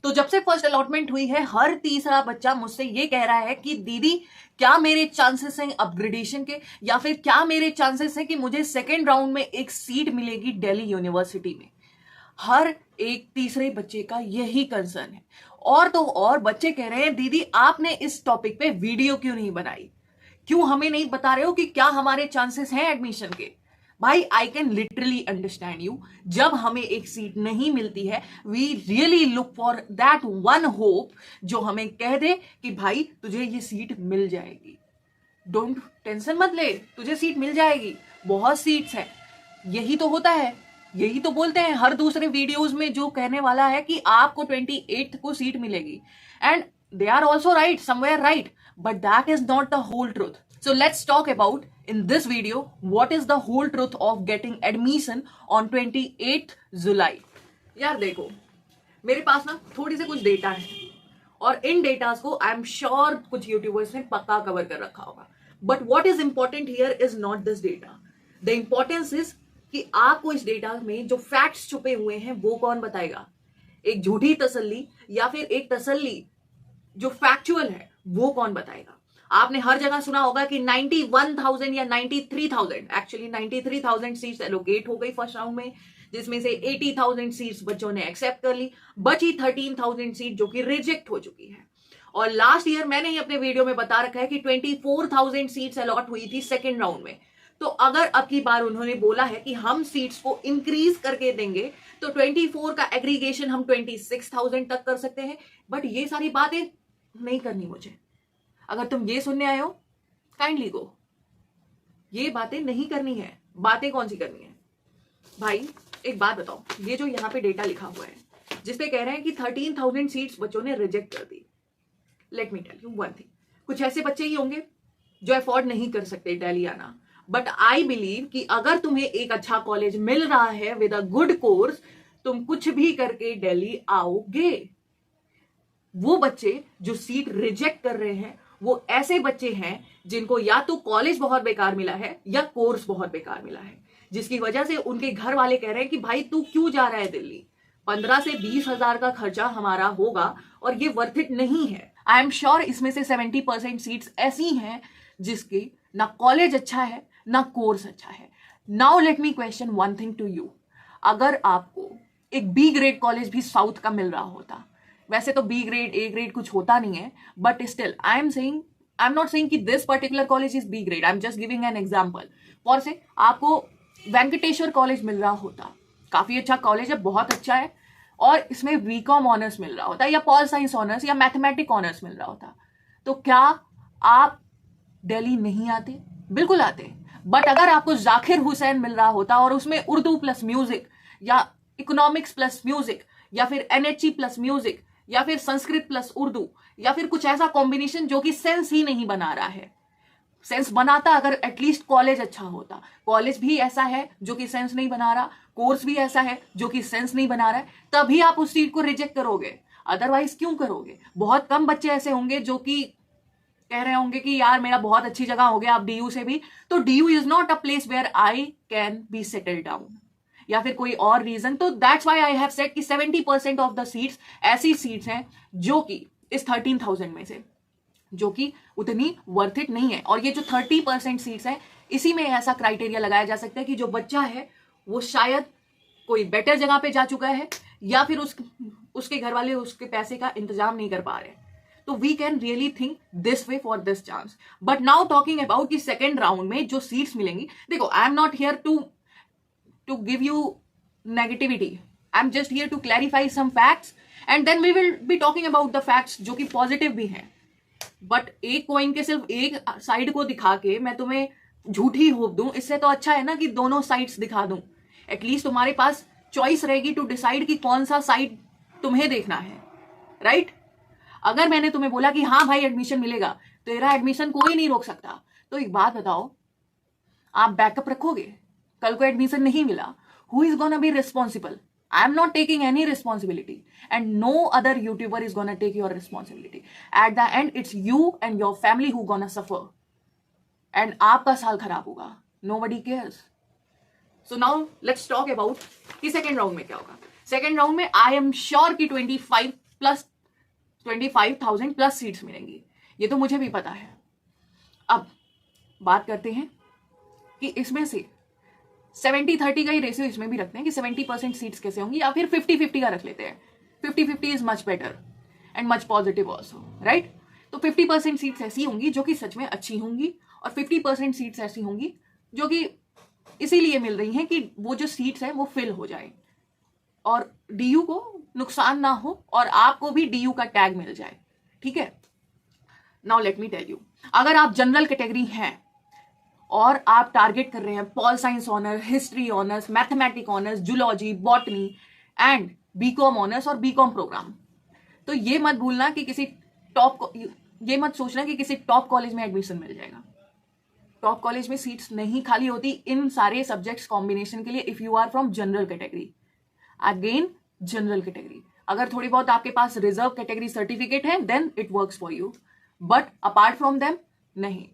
तो जब से फर्स्ट अलॉटमेंट हुई है, हर तीसरा बच्चा मुझसे ये कह रहा है कि दीदी क्या मेरे चांसेस हैं अपग्रेडेशन के, या फिर क्या मेरे चांसेस हैं कि मुझे सेकेंड राउंड में एक सीट मिलेगी दिल्ली यूनिवर्सिटी में। हर एक तीसरे बच्चे का यही कंसर्न है। और तो और बच्चे कह रहे हैं दीदी आपने इस टॉपिक पे वीडियो क्यों नहीं बनाई, क्यों हमें नहीं बता रहे हो कि क्या हमारे चांसेस हैं एडमिशन के। भाई I can literally understand you. जब हमें एक सीट नहीं मिलती है, we really look for that one hope जो हमें कह दे कि भाई तुझे ये सीट मिल जाएगी, डोंट टेंशन मत ले, तुझे सीट मिल जाएगी, बहुत सीट्स हैं। यही तो होता है, यही तो बोलते हैं हर दूसरे वीडियोस में, जो कहने वाला है कि आपको 28th को सीट मिलेगी। And they are also right, somewhere right, but that is not the whole truth. So let's talk about in this video what is the whole truth of getting admission on 28th July. यार देखो, मेरे पास ना थोड़ी से कुछ data है और इन datas को आई एम श्योर कुछ यूट्यूबर्स ने पक्का कवर कर रखा होगा, but what is important here is not this data. The importance is कि आपको इस डेटा में जो फैक्ट्स छुपे हुए हैं वो कौन बताएगा. एक झूठी तसल्ली या फिर एक तसल्ली जो फैक्चुअल है वो कौन बताएगा. आपने हर जगह सुना होगा कि 91,000 या 93,000, एक्चुअली 93,000 सीट्स एलोकेट हो गई फर्स्ट राउंड में, जिसमें से 80,000 सीट्स बच्चों ने एक्सेप्ट कर ली, बची 13,000 सीट जो कि रिजेक्ट हो चुकी है. और लास्ट ईयर मैंने ही अपने वीडियो में बता रखा है कि 24,000 सीट्स अलॉट हुई थी सेकेंड राउंड में. तो अगर अब की बार उन्होंने बोला है कि हम सीट्स को इंक्रीज करके देंगे तो 24 का एग्रीगेशन हम 26,000 तक कर सकते हैं. बट ये सारी बातें नहीं करनी मुझे. अगर तुम ये सुनने आए हो काइंडली गो. ये बातें नहीं करनी है. बातें कौन सी करनी है भाई. एक बात बताओ, ये जो यहाँ पे डेटा लिखा हुआ है जिसपे कह रहे हैं कि 13,000 सीट्स बच्चों ने रिजेक्ट कर दी. Let me tell you one thing, कुछ ऐसे बच्चे ही होंगे जो अफोर्ड नहीं कर सकते दिल्ली आना, बट आई बिलीव कि अगर तुम्हें एक अच्छा कॉलेज मिल रहा है विद अ गुड कोर्स, तुम कुछ भी करके दिल्ली आओगे. वो बच्चे जो सीट रिजेक्ट कर रहे हैं वो ऐसे बच्चे हैं जिनको या तो कॉलेज बहुत बेकार मिला है या कोर्स बहुत बेकार मिला है, जिसकी वजह से उनके घर वाले कह रहे हैं कि भाई तू क्यों जा रहा है दिल्ली, 15 से 20 हजार का खर्चा हमारा होगा और ये वर्थ इट नहीं है. आई एम श्योर इसमें से 70% सीट्स ऐसी हैं जिसकी ना कॉलेज अच्छा है ना कोर्स अच्छा है. Now let me question one thing to you. अगर आपको एक बी ग्रेड कॉलेज भी साउथ का मिल रहा होता, वैसे तो बी ग्रेड ए ग्रेड कुछ होता नहीं है, but still I am not saying कि this particular college is B grade, I am just giving an example. For say आपको वेंकटेश्वर कॉलेज मिल रहा होता, काफी अच्छा कॉलेज है, बहुत अच्छा है, और इसमें बीकॉम ऑनर्स मिल रहा होता या पॉल साइंस ऑनर्स या मैथमेटिक ऑनर्स मिल रहा होता, तो क्या आप दिल्ली नहीं आते? बिल्कुल आते. बट अगर आपको जाकिर हुसैन मिल रहा होता और उसमें उर्दू प्लस म्यूजिक या इकोनॉमिक्स प्लस म्यूजिक या फिर एनएचई प्लस म्यूजिक या फिर संस्कृत प्लस उर्दू या फिर कुछ ऐसा कॉम्बिनेशन जो कि सेंस ही नहीं बना रहा है. सेंस बनाता अगर एटलीस्ट कॉलेज अच्छा होता. कॉलेज भी ऐसा है जो कि सेंस नहीं बना रहा, कोर्स भी ऐसा है जो कि सेंस नहीं बना रहा है, तभी आप उस सीट को रिजेक्ट करोगे. अदरवाइज क्यों करोगे? बहुत कम बच्चे ऐसे होंगे जो कि कह रहे होंगे कि यार मेरा बहुत अच्छी जगह हो गया आप डीयू से भी, तो DU is not a place where I can be settle down, या फिर कोई और रीजन. तो that's why I have said कि 70% ऑफ द सीट्स ऐसी सीट्स हैं जो कि इस 13,000 में से जो कि उतनी वर्थ इट नहीं है. और ये जो 30% सीट्स हैं, इसी में ऐसा क्राइटेरिया लगाया जा सकता है कि जो बच्चा है वो शायद कोई बेटर जगह पे जा चुका है या फिर उसके घर वाले उसके पैसे का इंतजाम नहीं कर पा रहे. तो we can really think this way for this chance. But now talking about कि सेकेंड राउंड में जो सीट्स मिलेंगी, देखो I am not here to give you negativity. I'm just here to clarify some facts and then we will be talking about the facts जो कि positive भी हैं. But एक कॉइन के सिर्फ एक साइड को दिखा के मैं तुम्हें झूठी होप दूं, इससे तो अच्छा है ना कि दोनों साइड्स दिखा दूं. एटलीस्ट तुम्हारे पास चॉइस रहेगी टू डिसाइड कि कौन सा साइड तुम्हें देखना है, राइट? अगर मैंने तुम्हें बोला कि हाँ भाई एडमिशन मिलेगा, तेरा एडमिशन कोई नहीं रोक सकता, तो एक बात बताओ, आप बैकअप रखोगे? कल को एडमिशन नहीं मिला, who is gonna be responsible? I am not taking any responsibility and no other YouTuber is gonna take your responsibility. At the end it's you and your family who gonna suffer and आपका साल खराब होगा. Nobody cares. So now let's talk about कि second round में क्या होगा. Second round में I am sure कि 25 प्लस 25,000 प्लस सीट्स मिलेंगी, ये तो मुझे भी पता है। अब बात करते हैं कि इसमें से 70-30 का ही रेशियो इसमें भी रखते हैं कि 70% सीट्स कैसे होंगी, या फिर 50-50 का रख लेते हैं। 50-50 is much better and much positive also, right. तो 50% सीट्स ऐसी होंगी जो कि सच में अच्छी होंगी, और 50% सीट्स ऐसी होंगी जो कि इसीलिए मिल रही हैं कि वो जो सीट्स हैं वो फिल हो जाए और डीयू को नुकसान ना हो और आपको भी डीयू का टैग मिल जाए, ठीक है। Now let me tell you, अगर आप जनरल कैटेगरी हैं और आप टारगेट कर रहे हैं pol science honour, history honours, mathematic honours, zoology, botany and BCom honours और बीकॉम प्रोग्राम, तो ये मत भूलना कि ये मत सोचना कि किसी टॉप कॉलेज में एडमिशन मिल जाएगा। टॉप कॉलेज में सीट्स नहीं खाली होती इन सारे सब्जेक्ट्स कॉम्बिनेशन के लिए if you are from general category. Again general category, अगर थोड़ी बहुत आपके पास रिजर्व कैटेगरी सर्टिफिकेट है then it works for you, but apart from them नहीं।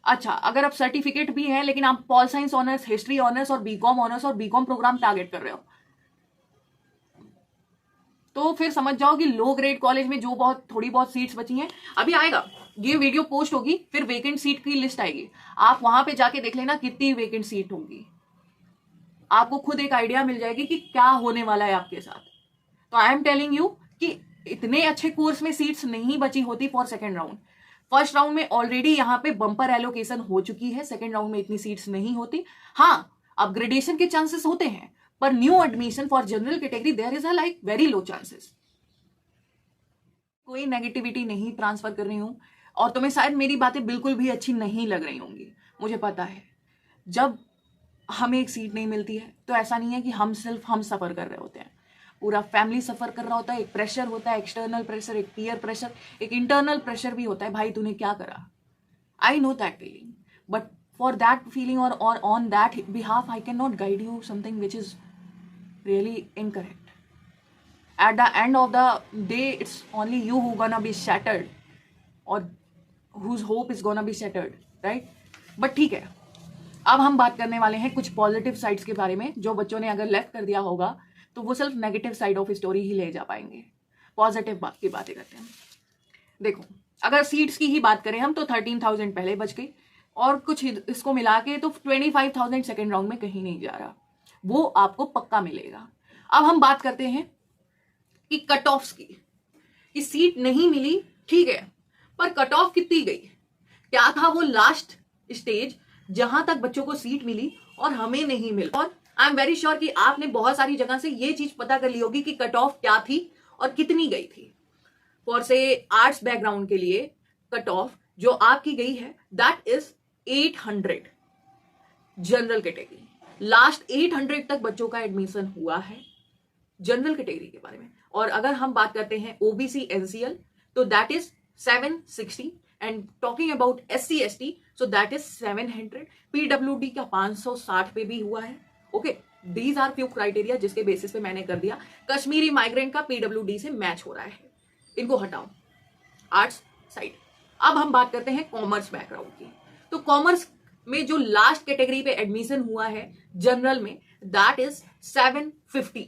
अच्छा, अगर आप सर्टिफिकेट भी है लेकिन आप pol science honours, history honours और बीकॉम प्रोग्राम टारगेट कर रहे हो, तो फिर समझ जाओ कि लो ग्रेड कॉलेज में जो थोड़ी बहुत सीट्स बची हैं, अभी आएगा, ये वीडियो पोस्ट होगी फिर वेकेंट सीट की लिस्ट आएगी, आप वहां पे जाके देख लेना कितनी वेकेंट सीट होंगी, आपको खुद एक आइडिया मिल जाएगी कि क्या होने वाला है आपके साथ। तो आई एम टेलिंग यू कि इतने अच्छे कोर्स में सीट्स नहीं बची होती for second round. First round में ऑलरेडी यहाँ पे बम्पर एलोकेशन हो चुकी है, सेकेंड राउंड में इतनी सीट्स नहीं होती। हाँ, अपग्रेडेशन के चांसेस होते हैं, पर new admission for general category there is a like very low chances. कोई नेगेटिविटी नहीं ट्रांसफर कर रही हूं और तुम्हें शायद मेरी बातें बिल्कुल भी अच्छी नहीं लग रही होंगी, मुझे पता है। जब हमें एक सीट नहीं मिलती है तो ऐसा नहीं है कि हम सफर कर रहे होते हैं, पूरा फैमिली सफर कर रहा होता है। एक प्रेशर होता है, एक्सटर्नल प्रेशर, एक पीयर प्रेशर, एक इंटरनल प्रेशर भी होता है, भाई तूने क्या करा। I know that feeling, but for that feeling और on that behalf I can not guide you something which is really incorrect. At the end of the day, it's only you who gonna be shattered or whose hope is gonna be shattered, right? But ठीक है, अब हम बात करने वाले हैं कुछ positive sides के बारे में। जो बच्चों ने अगर लेफ्ट कर दिया होगा तो वो सिर्फ नेगेटिव साइड ऑफ स्टोरी ही ले जा पाएंगे, पॉजिटिव बात की बातें करते हैं। देखो, अगर सीट्स की ही बात करें हम तो 13,000 पहले बच गई और कुछ इसको मिला के तो 25,000 सेकेंड राउंड में कहीं नहीं जा रहा, वो आपको पक्का मिलेगा। अब हम बात करते हैं कि कट ऑफ्स की, कि सीट नहीं मिली ठीक है, पर कट ऑफ कितनी गई, क्या था वो लास्ट स्टेज जहां तक बच्चों को सीट मिली और हमें नहीं मिला। और आई एम वेरी श्योर कि आपने बहुत सारी जगह से ये चीज पता कर ली होगी कि कट ऑफ क्या थी और कितनी गई थी। फॉर से आर्ट्स बैकग्राउंड के लिए कट ऑफ जो आपकी गई है that is 800। General category last 800 तक बच्चों का एडमिशन हुआ है जनरल कैटेगरी के बारे में। और अगर हम बात करते हैं ओबीसी एनसीएल तो that is 760 and talking about SC ST so that is 700। PWD का 560 पे भी हुआ है। Okay, these are few criteria जिसके बेसिस पे मैंने कर दिया। कश्मीरी माइग्रेंट का पीडब्ल्यूडी से मैच हो रहा है, इनको हटाओ आर्ट्स साइड। अब हम बात करते हैं कॉमर्स बैकग्राउंड की। तो कॉमर्स में जो लास्ट कैटेगरी पे एडमिशन हुआ है जनरल में दैट इज 750।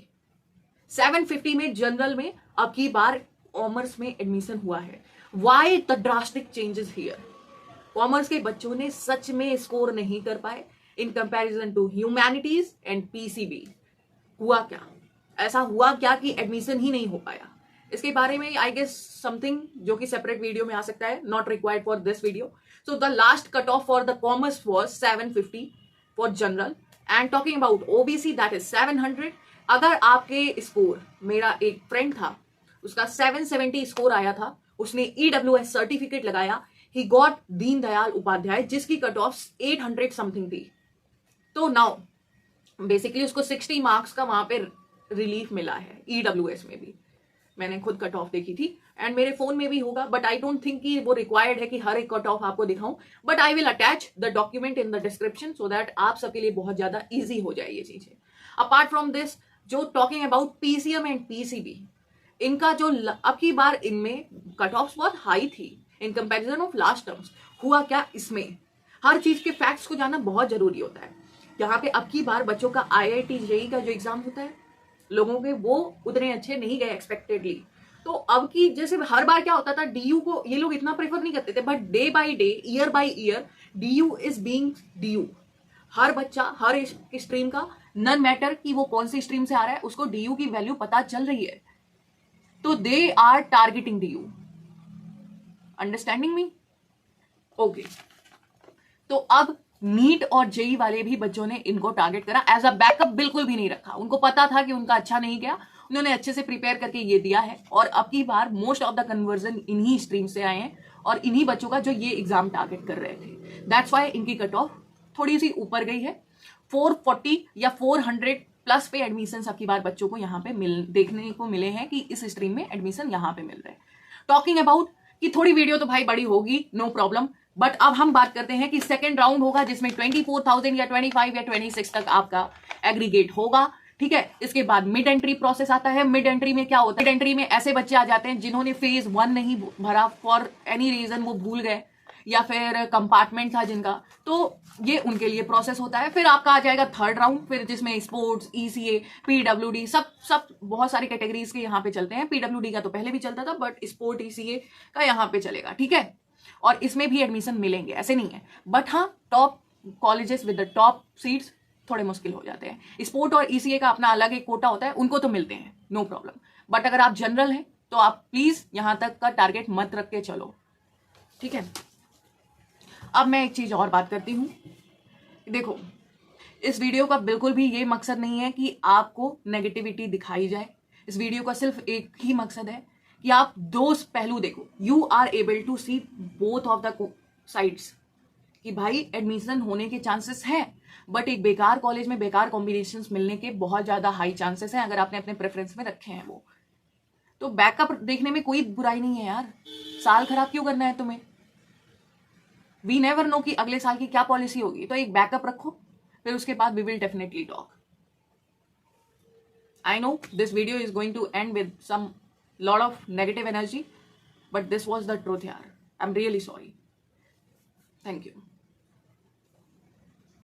750 में जनरल में अब की बार कॉमर्स में एडमिशन हुआ है। Why the drastic changes here? Commerce के बच्चों ने सच में स्कोर नहीं कर पाए in comparison to humanities and PCB. हुआ क्या, ऐसा हुआ क्या कि एडमिशन ही नहीं हो पाया? इसके बारे में आई गेस समथिंग जो कि सेपरेट वीडियो में आ सकता है, not required for this video. So the last cutoff for the commerce was 750 for general and talking about OBC that is 700। अगर आपके स्कोर, मेरा एक फ्रेंड था उसका 770 स्कोर आया था, उसने EWS सर्टिफिकेट लगाया, ही गॉट दीन दयाल उपाध्याय जिसकी कट ऑफ 800 समथिंग थी। तो नाउ बेसिकली उसको 60 मार्क्स का वहां पे रिलीफ मिला है EWS में भी। मैंने खुद कट ऑफ देखी थी एंड मेरे फोन में भी होगा, बट आई डोंट थिंक कि वो रिक्वायर्ड है कि हर एक कट ऑफ आपको दिखाऊं, but I will attach the document in the description so that आप सबके लिए बहुत ज्यादा इजी हो जाए ये चीजें। अपार्ट फ्रॉम दिस, जो talking about PCM and PCB, इनका जो अब की बार इनमें कट ऑफ बहुत हाई थी in comparison of last terms. हुआ क्या इसमें, हर चीज के फैक्ट्स को जानना बहुत जरूरी होता है। यहाँ पे अब की बार बच्चों का IIT JEE का जो एग्जाम होता है लोगों के वो उतने अच्छे नहीं गए एक्सपेक्टेडली, तो अब की जैसे हर बार क्या होता था, डीयू को ये लोग इतना प्रेफर नहीं करते थे, but day by day, year by year, DU is being DU. हर बच्चा हर स्ट्रीम का, नन मैटर कि वो कौन सी स्ट्रीम से आ रहा है, उसको डीयू की वैल्यू पता चल रही है, तो दे आर targeting DU. Understanding me? Okay. तो अब नीट और जेई वाले भी बच्चों ने इनको टारगेट करा, एज अ बैकअप बिल्कुल भी नहीं रखा। उनको पता था कि उनका अच्छा नहीं गया, उन्होंने अच्छे से प्रिपेयर करके ये दिया है, और अब की बार मोस्ट ऑफ द कन्वर्जन इन्हीं स्ट्रीम से आए हैं और इन्हीं बच्चों का जो ये एग्जाम टारगेट कर रहे थे। दैट्स वाई इनकी कट ऑफ थोड़ी सी ऊपर गई है। 440 या 400 प्लस पे एडमिशन अब की बार बच्चों को यहाँ पे देखने को मिले हैं कि इस स्ट्रीम में एडमिशन यहाँ पे मिल रहे हैं। टॉकिंग अबाउट कि थोड़ी वीडियो तो भाई बड़ी होगी, नो प्रॉब्लम, बट अब हम बात करते हैं कि सेकेंड राउंड होगा जिसमें 24,000 या 25 या 26 तक आपका एग्रीगेट होगा। ठीक है, इसके बाद मिड एंट्री प्रोसेस आता है। मिड एंट्री में क्या होता है, मिड एंट्री में ऐसे बच्चे आ जाते हैं जिन्होंने फेज 1 नहीं भरा, फॉर एनी रीजन वो भूल गए, या फिर कंपार्टमेंट था जिनका, तो ये उनके लिए प्रोसेस होता है। फिर आपका आ जाएगा थर्ड राउंड, फिर जिसमें स्पोर्ट्स, ईसीए, पीडब्ल्यूडी, सब बहुत सारी कैटेगरीज के यहाँ पे चलते हैं। पीडब्ल्यूडी का तो पहले भी चलता था, बट स्पोर्ट ईसीए का यहाँ पे चलेगा। ठीक है, और इसमें भी एडमिशन मिलेंगे, ऐसे नहीं है, बट हाँ top colleges with the top seats थोड़े मुश्किल हो जाते हैं। स्पोर्ट और ईसीए का अपना अलग एक कोटा होता है, उनको तो मिलते हैं, नो प्रॉब्लम। बट अगर आप जनरल हैं तो आप प्लीज यहां तक का टारगेट मत रख के चलो। ठीक है, अब मैं एक चीज और बात करती हूं। देखो, इस वीडियो का बिल्कुल भी ये मकसद नहीं है कि आपको नेगेटिविटी दिखाई जाए। इस वीडियो का सिर्फ एक ही मकसद है कि आप दो पहलू देखो, you are able to see both of the sides, कि भाई एडमिशन होने के चांसेस हैं, बट एक बेकार कॉलेज में बेकार कॉम्बिनेशंस मिलने के बहुत ज्यादा हाई चांसेस हैं अगर आपने अपने प्रेफरेंस में रखे हैं वो। तो बैकअप देखने में कोई बुराई नहीं है यार, साल खराब क्यों करना है तुम्हें? वी नेवर नो कि अगले साल की क्या पॉलिसी होगी, तो एक बैकअप रखो, फिर उसके बाद we will definitely talk. I know this video is going to end with some lot of negative energy, but this was the truth yaar. I'm really sorry. Thank you.